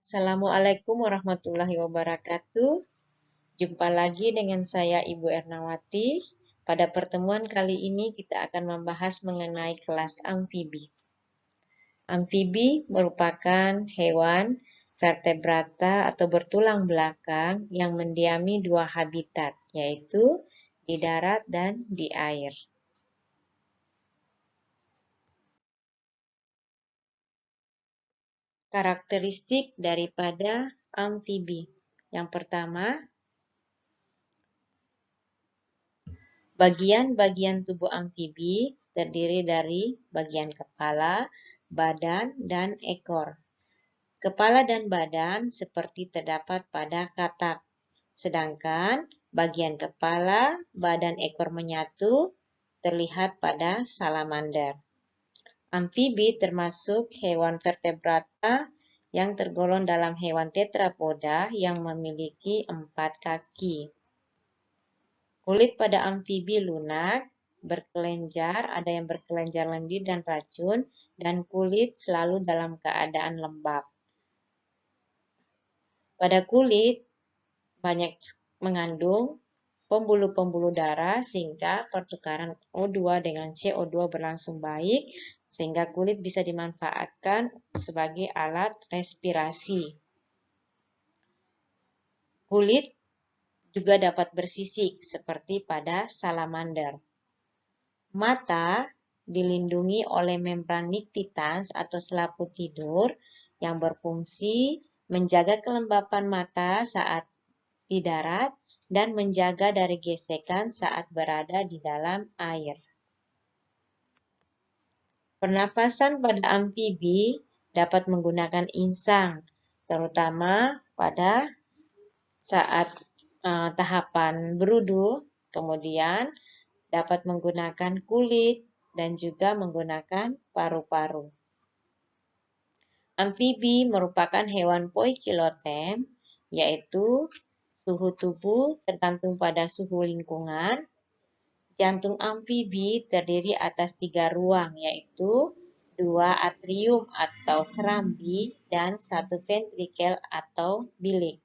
Assalamualaikum warahmatullahi wabarakatuh. Jumpa lagi dengan saya Ibu Ernawati. Pada pertemuan kali ini kita akan membahas mengenai kelas amfibi. Amfibi merupakan hewan vertebrata atau bertulang belakang yang mendiami dua habitat, yaitu di darat dan di air. Karakteristik daripada amfibi. Yang pertama, bagian-bagian tubuh amfibi terdiri dari bagian kepala, badan, dan ekor. Kepala dan badan seperti terdapat pada katak, sedangkan bagian kepala, badan, ekor menyatu terlihat pada salamander. Amfibi termasuk hewan vertebrata yang tergolong dalam hewan tetrapoda yang memiliki 4 kaki. Kulit pada amfibi lunak, berkelenjar, ada yang berkelenjar lendir dan racun, dan kulit selalu dalam keadaan lembab. Pada kulit banyak mengandung pembuluh-pembuluh darah sehingga pertukaran O2 dengan CO2 berlangsung baik, sehingga kulit bisa dimanfaatkan sebagai alat respirasi. Kulit juga dapat bersisik seperti pada salamander. Mata dilindungi oleh membran nictitans atau selaput tidur yang berfungsi menjaga kelembapan mata saat di darat dan menjaga dari gesekan saat berada di dalam air. Pernapasan pada amfibi dapat menggunakan insang, terutama pada saat tahapan berudu, kemudian dapat menggunakan kulit dan juga menggunakan paru-paru. Amfibi merupakan hewan poikilotem, yaitu suhu tubuh tergantung pada suhu lingkungan. Jantung amfibi terdiri atas 3 ruang, yaitu 2 atrium atau serambi dan 1 ventrikel atau bilik.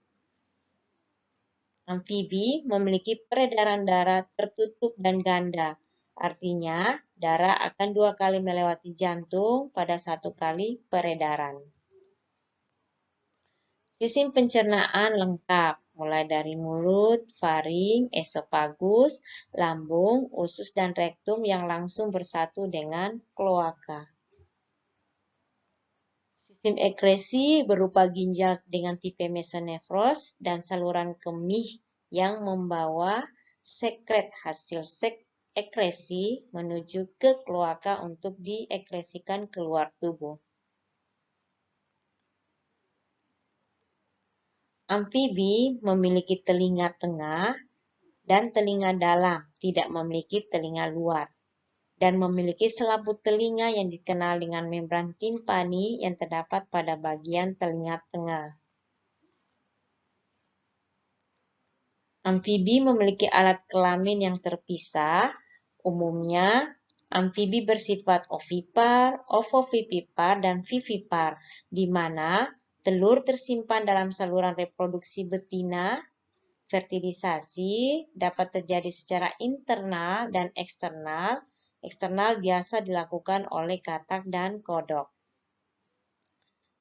Amfibi memiliki peredaran darah tertutup dan ganda. Artinya, darah akan 2 kali melewati jantung pada 1 kali peredaran. Sistem pencernaan lengkap, mulai dari mulut, faring, esofagus, lambung, usus, dan rektum yang langsung bersatu dengan kloaka. Sistem ekresi berupa ginjal dengan tipe mesonefros dan saluran kemih yang membawa sekret hasil ekresi menuju ke kloaka untuk diekresikan keluar tubuh. Amfibi memiliki telinga tengah dan telinga dalam, tidak memiliki telinga luar, dan memiliki selaput telinga yang dikenal dengan membran timpani yang terdapat pada bagian telinga tengah. Amfibi memiliki alat kelamin yang terpisah. Umumnya, amfibi bersifat ovipar, ovovivipar, dan vivipar, di mana telur tersimpan dalam saluran reproduksi betina. Fertilisasi dapat terjadi secara internal dan eksternal. Eksternal biasa dilakukan oleh katak dan kodok.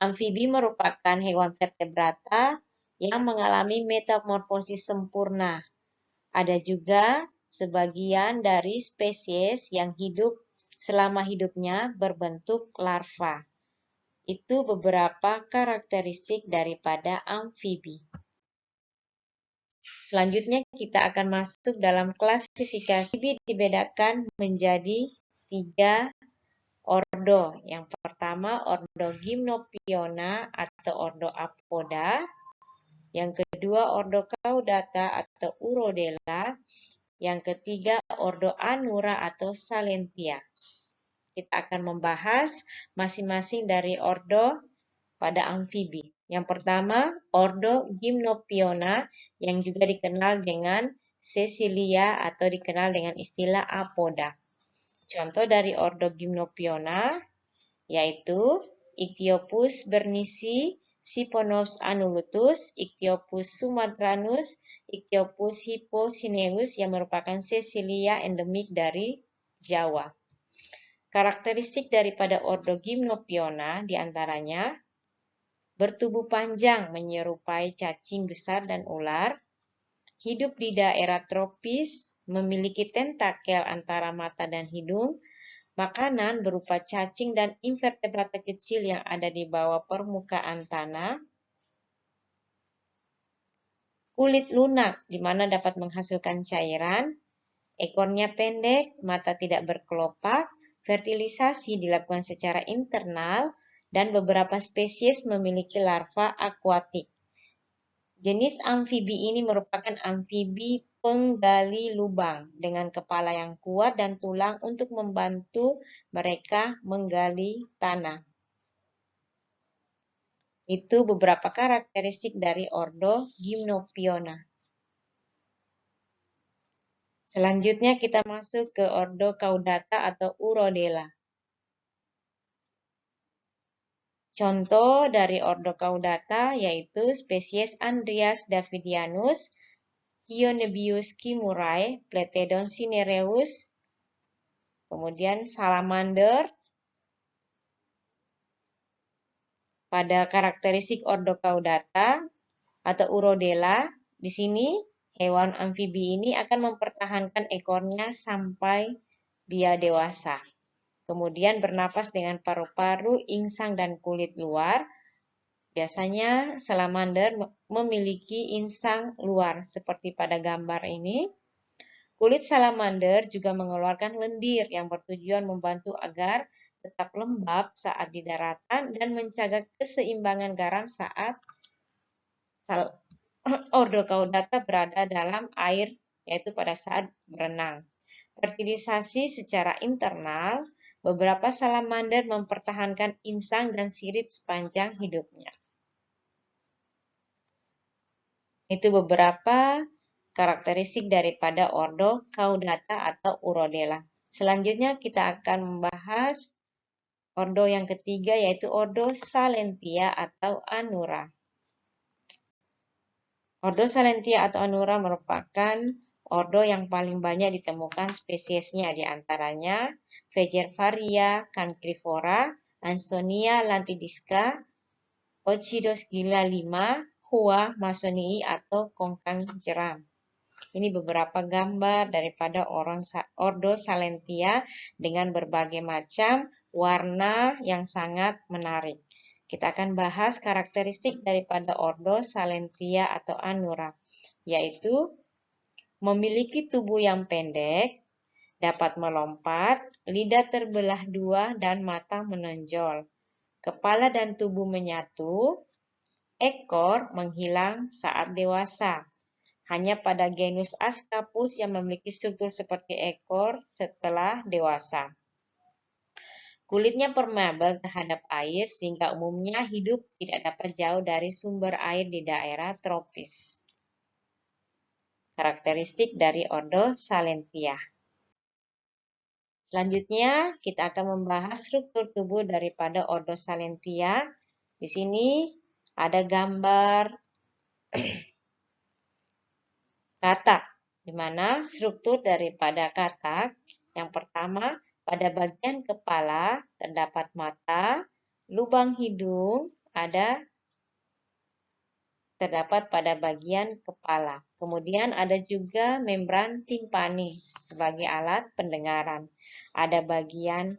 Amfibi merupakan hewan vertebrata yang mengalami metamorfosis sempurna. Ada juga sebagian dari spesies yang hidup selama hidupnya berbentuk larva. Itu beberapa karakteristik daripada amfibi. Selanjutnya kita akan masuk dalam klasifikasi. Amfibi dibedakan menjadi 3 ordo. Yang pertama ordo Gymnophiona atau ordo Apoda. Yang kedua ordo Caudata atau Urodela. Yang ketiga ordo Anura atau Salentia. Kita akan membahas masing-masing dari ordo pada amfibi. Yang pertama, ordo Gymnophiona yang juga dikenal dengan Cecilia atau dikenal dengan istilah Apoda. Contoh dari ordo Gymnophiona yaitu Ichthyopus bernisi, Siphonops anulutus, Ichthyopus sumatranus, Ichthyopus hippocyneus yang merupakan sesilia endemik dari Jawa. Karakteristik daripada ordo Gymnophiona diantaranya bertubuh panjang menyerupai cacing besar dan ular, hidup di daerah tropis, memiliki tentakel antara mata dan hidung, makanan berupa cacing dan invertebrata kecil yang ada di bawah permukaan tanah, kulit lunak di mana dapat menghasilkan cairan, ekornya pendek, mata tidak berkelopak, fertilisasi dilakukan secara internal, dan beberapa spesies memiliki larva akuatik. Jenis amfibi ini merupakan amfibi penggali lubang dengan kepala yang kuat dan tulang untuk membantu mereka menggali tanah. Itu beberapa karakteristik dari ordo Gymnophiona. Selanjutnya kita masuk ke ordo Caudata atau Urodela. Contoh dari ordo Caudata yaitu spesies Andrias davidianus, Hionebius kimurae, Plethodon cinereus, kemudian salamander. Pada karakteristik ordo Caudata atau Urodela, di sini hewan amfibi ini akan mempertahankan ekornya sampai dia dewasa. Kemudian bernapas dengan paru-paru, insang, dan kulit luar. Biasanya salamander memiliki insang luar seperti pada gambar ini. Kulit salamander juga mengeluarkan lendir yang bertujuan membantu agar tetap lembab saat di daratan dan menjaga keseimbangan garam saat ordo Caudata berada dalam air, yaitu pada saat berenang. Fertilisasi secara internal, beberapa salamander mempertahankan insang dan sirip sepanjang hidupnya. Itu beberapa karakteristik daripada ordo Caudata atau Urodela. Selanjutnya kita akan membahas ordo yang ketiga yaitu ordo Salentia atau Anura. Ordo Salentia atau Anura merupakan ordo yang paling banyak ditemukan spesiesnya, di antaranya Faecervaria cancrifora, Ansonia lantidisca, Ocidosgilla 5, Hua masonii atau kongkang jeram. Ini beberapa gambar daripada ordo Salentia dengan berbagai macam warna yang sangat menarik. Kita akan bahas karakteristik daripada ordo Salentia atau Anura, yaitu memiliki tubuh yang pendek, dapat melompat, lidah terbelah dua, dan mata menonjol. Kepala dan tubuh menyatu, ekor menghilang saat dewasa. Hanya pada genus Ascapus yang memiliki struktur seperti ekor setelah dewasa. Kulitnya permeabel terhadap air sehingga umumnya hidup tidak dapat jauh dari sumber air di daerah tropis. Karakteristik dari ordo Salentia. Selanjutnya kita akan membahas struktur tubuh daripada ordo Salentia. Di sini ada gambar katak, di mana struktur daripada katak yang pertama pada bagian kepala terdapat mata, lubang hidung terdapat pada bagian kepala. Kemudian ada juga membran timpani sebagai alat pendengaran. Ada bagian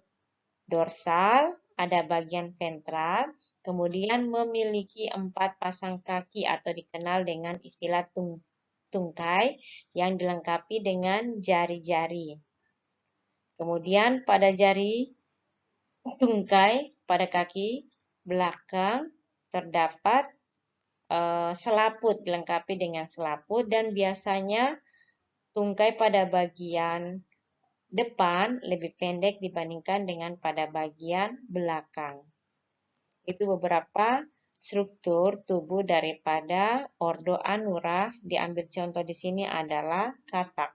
dorsal, ada bagian ventral, kemudian memiliki 4 pasang kaki atau dikenal dengan istilah tungkai yang dilengkapi dengan jari-jari. Kemudian pada jari tungkai pada kaki belakang terdapat selaput, dilengkapi dengan selaput, dan biasanya tungkai pada bagian depan lebih pendek dibandingkan dengan pada bagian belakang. Itu beberapa struktur tubuh daripada ordo Anura. Diambil contoh di sini adalah katak.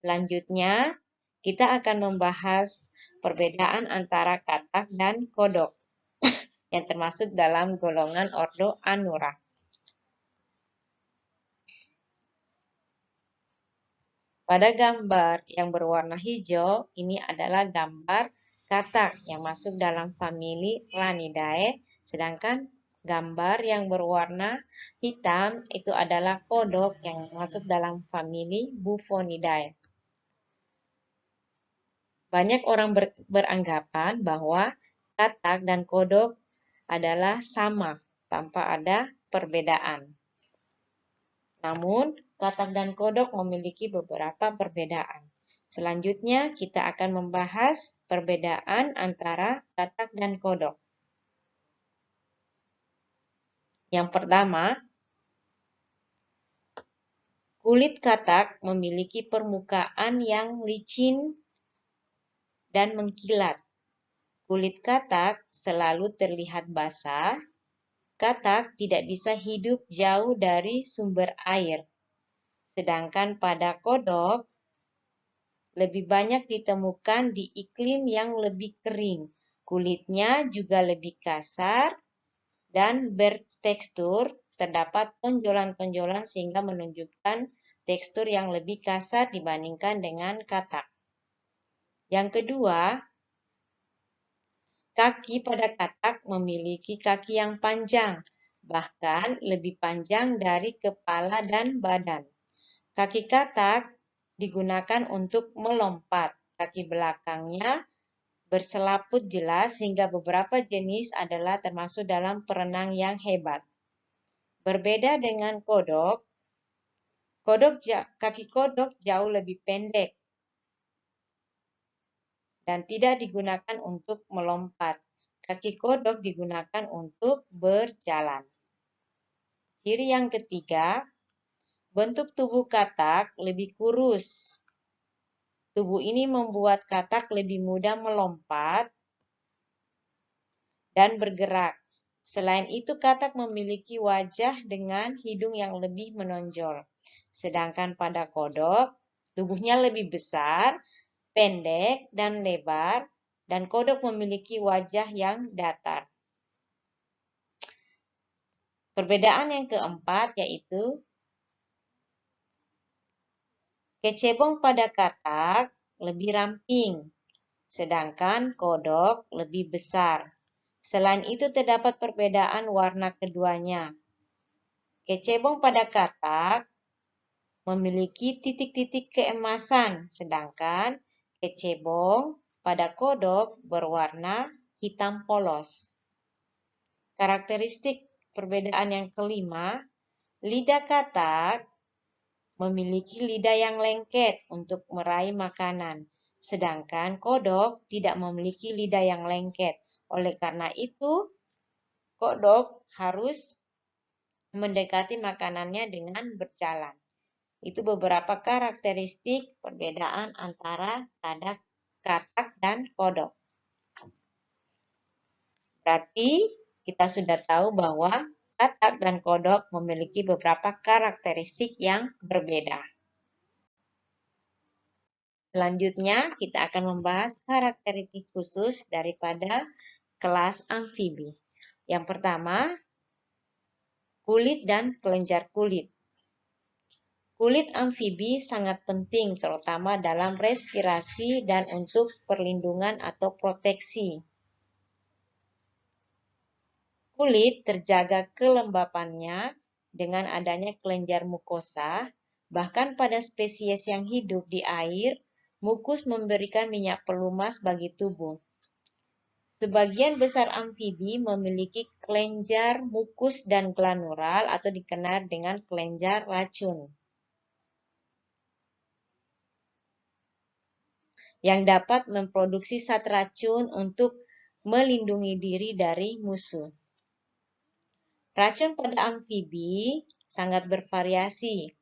Selanjutnya, kita akan membahas perbedaan antara katak dan kodok. yang termasuk dalam golongan ordo Anura. Pada gambar yang berwarna hijau, ini adalah gambar katak yang masuk dalam famili Ranidae, sedangkan gambar yang berwarna hitam itu adalah kodok yang masuk dalam famili Buffonidae. Banyak orang beranggapan bahwa katak dan kodok adalah sama tanpa ada perbedaan. Namun, katak dan kodok memiliki beberapa perbedaan. Selanjutnya, kita akan membahas perbedaan antara katak dan kodok. Yang pertama, kulit katak memiliki permukaan yang licin dan mengkilat. Kulit katak selalu terlihat basah. Katak tidak bisa hidup jauh dari sumber air. Sedangkan pada kodok, lebih banyak ditemukan di iklim yang lebih kering. Kulitnya juga lebih kasar dan bertekstur, terdapat tonjolan-tonjolan sehingga menunjukkan tekstur yang lebih kasar dibandingkan dengan katak. Yang kedua, kaki pada katak memiliki kaki yang panjang, bahkan lebih panjang dari kepala dan badan. Kaki katak digunakan untuk melompat. Kaki belakangnya berselaput jelas sehingga beberapa jenis adalah termasuk dalam perenang yang hebat. Berbeda dengan kodok, kaki kodok jauh lebih pendek dan tidak digunakan untuk melompat. Kaki kodok digunakan untuk berjalan. Ciri yang ketiga, bentuk tubuh katak lebih kurus. Tubuh ini membuat katak lebih mudah melompat dan bergerak. Selain itu, katak memiliki wajah dengan hidung yang lebih menonjol. Sedangkan pada kodok, tubuhnya lebih besar, pendek, dan lebar, dan kodok memiliki wajah yang datar. Perbedaan yang keempat yaitu kecebong pada katak lebih ramping, sedangkan kodok lebih besar. Selain itu terdapat perbedaan warna keduanya. Kecebong pada katak memiliki titik-titik keemasan, sedangkan kecebong pada kodok berwarna hitam polos. Karakteristik perbedaan yang kelima, lidah katak memiliki lidah yang lengket untuk meraih makanan, sedangkan kodok tidak memiliki lidah yang lengket. Oleh karena itu, kodok harus mendekati makanannya dengan berjalan. Itu beberapa karakteristik perbedaan antara katak dan kodok. Berarti kita sudah tahu bahwa katak dan kodok memiliki beberapa karakteristik yang berbeda. Selanjutnya, kita akan membahas karakteristik khusus daripada kelas amfibi. Yang pertama, kulit dan kelenjar kulit. Kulit amfibi sangat penting terutama dalam respirasi dan untuk perlindungan atau proteksi. Kulit terjaga kelembapannya dengan adanya kelenjar mukosa, bahkan pada spesies yang hidup di air, mukus memberikan minyak pelumas bagi tubuh. Sebagian besar amfibi memiliki kelenjar mukus dan glanural atau dikenal dengan kelenjar racun, yang dapat memproduksi zat racun untuk melindungi diri dari musuh. Racun pada amfibi sangat bervariasi.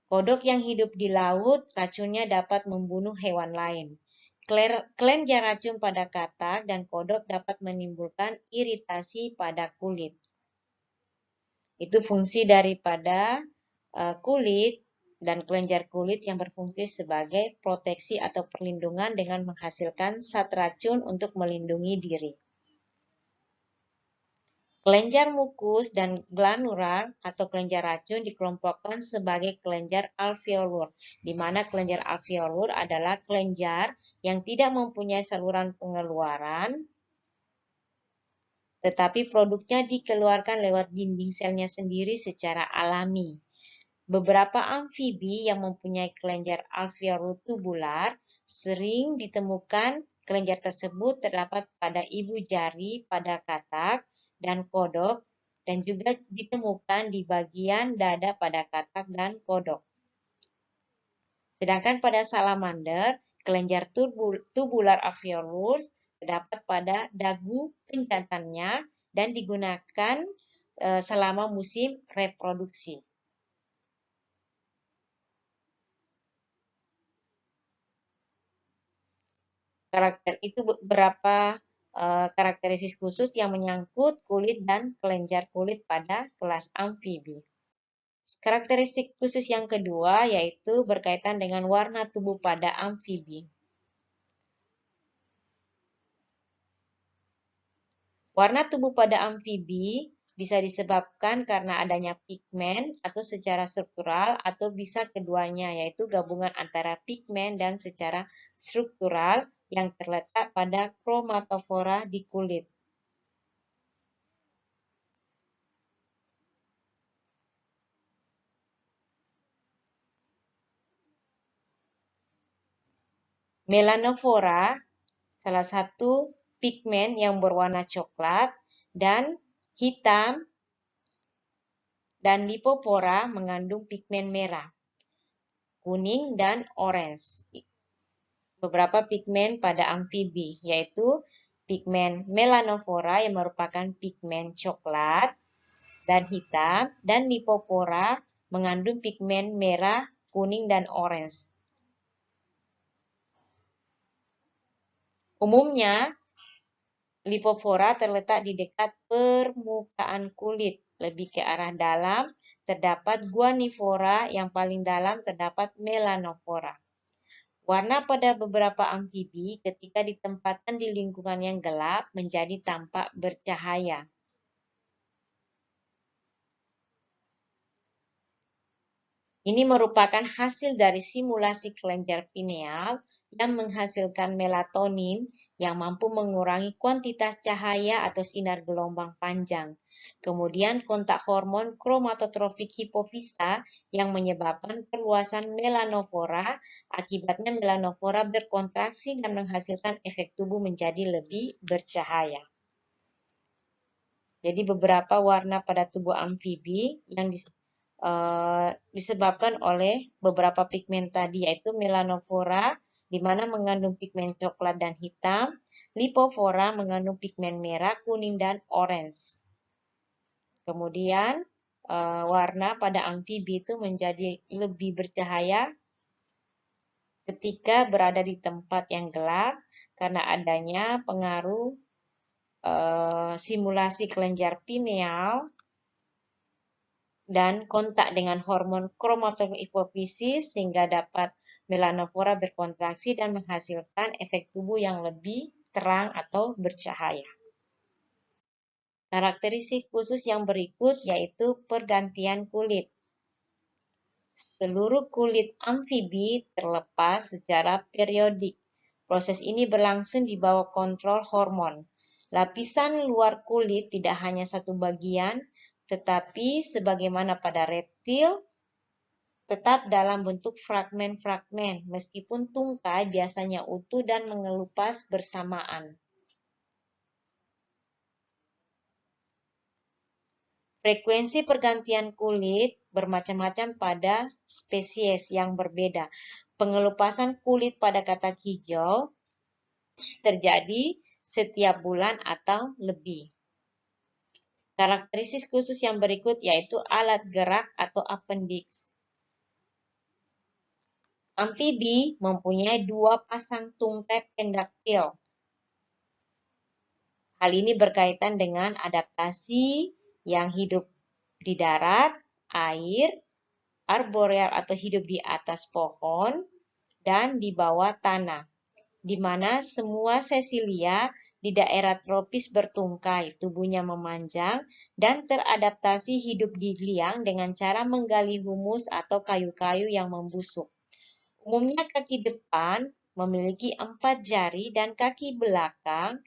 Kodok yang hidup di laut, racunnya dapat membunuh hewan lain. Kelenjar racun pada katak dan kodok dapat menimbulkan iritasi pada kulit. Itu fungsi daripada kulit dan kelenjar kulit yang berfungsi sebagai proteksi atau perlindungan dengan menghasilkan zat racun untuk melindungi diri. Kelenjar mukus dan glanular atau kelenjar racun dikelompokkan sebagai kelenjar alveolur, di mana kelenjar alveolur adalah kelenjar yang tidak mempunyai saluran pengeluaran, tetapi produknya dikeluarkan lewat dinding selnya sendiri secara alami. Beberapa amfibi yang mempunyai kelenjar alveolur tubular sering ditemukan kelenjar tersebut terdapat pada ibu jari pada katak dan kodok dan juga ditemukan di bagian dada pada katak dan kodok. Sedangkan pada salamander, kelenjar tubular alveolus terdapat pada dagu penjantannya dan digunakan selama musim reproduksi. Itu beberapa karakteristik khusus yang menyangkut kulit dan kelenjar kulit pada kelas amfibi. Karakteristik khusus yang kedua yaitu berkaitan dengan warna tubuh pada amfibi. Warna tubuh pada amfibi bisa disebabkan karena adanya pigmen atau secara struktural atau bisa keduanya yaitu gabungan antara pigmen dan secara struktural yang terletak pada kromatofora di kulit. Melanofora salah satu pigmen yang berwarna coklat dan hitam, dan lipopora mengandung pigmen merah, kuning, dan orange. Beberapa pigmen pada amfibi yaitu pigmen melanofora yang merupakan pigmen coklat dan hitam, dan lipopora mengandung pigmen merah, kuning, dan orange. Umumnya, lipopora terletak di dekat permukaan kulit, lebih ke arah dalam terdapat guanifora, yang paling dalam terdapat melanofora. Warna pada beberapa amfibi ketika ditempatkan di lingkungan yang gelap menjadi tampak bercahaya. Ini merupakan hasil dari simulasi kelenjar pineal yang menghasilkan melatonin yang mampu mengurangi kuantitas cahaya atau sinar gelombang panjang. Kemudian kontak hormon kromatotrofik hipofisa yang menyebabkan perluasan melanofora. Akibatnya melanofora berkontraksi dan menghasilkan efek tubuh menjadi lebih bercahaya. Jadi beberapa warna pada tubuh amfibi yang disebabkan oleh beberapa pigmen tadi, yaitu melanofora di mana mengandung pigmen coklat dan hitam, lipofora mengandung pigmen merah, kuning, dan orange. Kemudian warna pada amfibi itu menjadi lebih bercahaya ketika berada di tempat yang gelap karena adanya pengaruh simulasi kelenjar pineal dan kontak dengan hormon kromatofora hipofisis sehingga dapat melanofora berkontraksi dan menghasilkan efek tubuh yang lebih terang atau bercahaya. Karakteristik khusus yang berikut yaitu pergantian kulit. Seluruh kulit amfibi terlepas secara periodik. Proses ini berlangsung di bawah kontrol hormon. Lapisan luar kulit tidak hanya satu bagian, tetapi sebagaimana pada reptil, tetap dalam bentuk fragmen-fragmen, meskipun tungkai biasanya utuh dan mengelupas bersamaan. Frekuensi pergantian kulit bermacam-macam pada spesies yang berbeda. Pengelupasan kulit pada katak hijau terjadi setiap bulan atau lebih. Karakteristik khusus yang berikut yaitu alat gerak atau appendix. Amfibi mempunyai 2 pasang tungkai pendaktil. Hal ini berkaitan dengan adaptasi yang hidup di darat, air, arboreal atau hidup di atas pohon, dan di bawah tanah, di mana semua sesilia di daerah tropis bertungkai, tubuhnya memanjang, dan teradaptasi hidup di liang dengan cara menggali humus atau kayu-kayu yang membusuk. Umumnya kaki depan memiliki 4 jari dan kaki belakang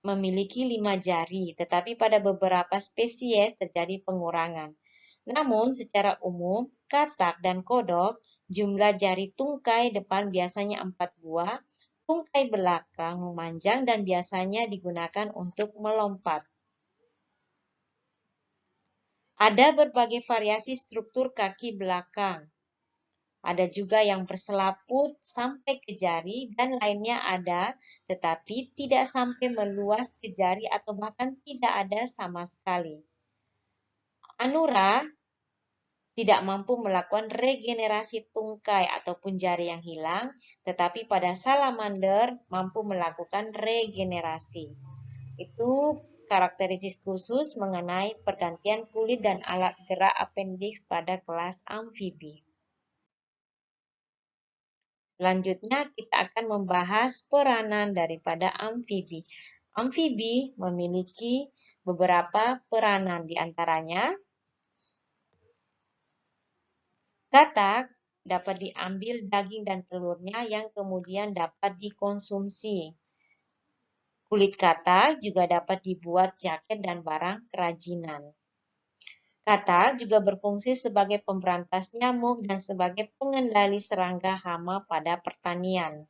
memiliki 5 jari, tetapi pada beberapa spesies terjadi pengurangan. Namun, secara umum, katak dan kodok, jumlah jari tungkai depan biasanya 4 buah, tungkai belakang memanjang dan biasanya digunakan untuk melompat. Ada berbagai variasi struktur kaki belakang. Ada juga yang berselaput sampai ke jari dan lainnya ada, tetapi tidak sampai meluas ke jari atau bahkan tidak ada sama sekali. Anura tidak mampu melakukan regenerasi tungkai ataupun jari yang hilang, tetapi pada salamander mampu melakukan regenerasi. Itu karakteristik khusus mengenai pergantian kulit dan alat gerak apendiks pada kelas amfibi. Selanjutnya kita akan membahas peranan daripada amfibi. Amfibi memiliki beberapa peranan, di antaranya katak dapat diambil daging dan telurnya yang kemudian dapat dikonsumsi. Kulit katak juga dapat dibuat jaket dan barang kerajinan. Katak juga berfungsi sebagai pemberantas nyamuk dan sebagai pengendali serangga hama pada pertanian.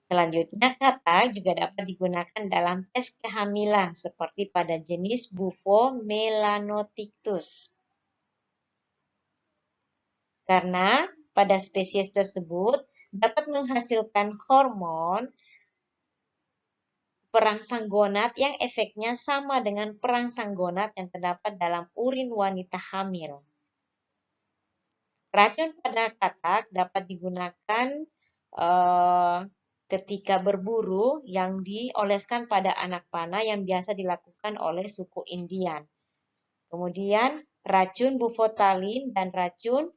Selanjutnya, katak juga dapat digunakan dalam tes kehamilan seperti pada jenis Bufo melanotictus. Karena pada spesies tersebut dapat menghasilkan hormon perangsang gonad yang efeknya sama dengan perangsang gonad yang terdapat dalam urin wanita hamil. Racun pada katak dapat digunakan ketika berburu yang dioleskan pada anak panah yang biasa dilakukan oleh suku Indian. Kemudian racun bufotalin dan racun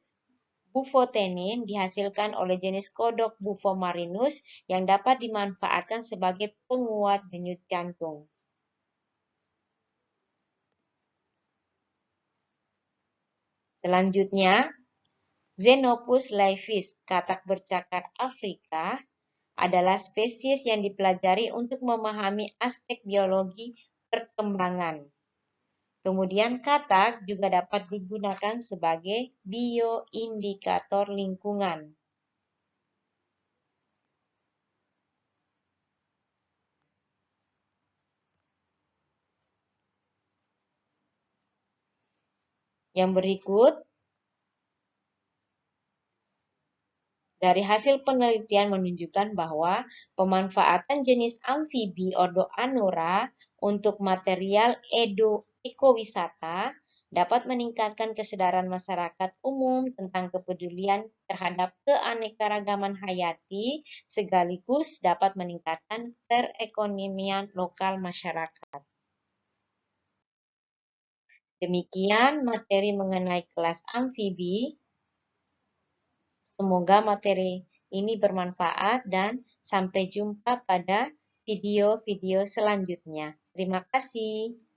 bufotenin dihasilkan oleh jenis kodok Bufomarinus yang dapat dimanfaatkan sebagai penguat denyut jantung. Selanjutnya, Xenopus laevis, katak bercakar Afrika, adalah spesies yang dipelajari untuk memahami aspek biologi perkembangan. Kemudian katak juga dapat digunakan sebagai bioindikator lingkungan. Yang berikut, dari hasil penelitian menunjukkan bahwa pemanfaatan jenis amfibi ordo Anura untuk material ekowisata dapat meningkatkan kesadaran masyarakat umum tentang kepedulian terhadap keanekaragaman hayati, sekaligus dapat meningkatkan perekonomian lokal masyarakat. Demikian materi mengenai kelas amfibi. Semoga materi ini bermanfaat dan sampai jumpa pada video-video selanjutnya. Terima kasih.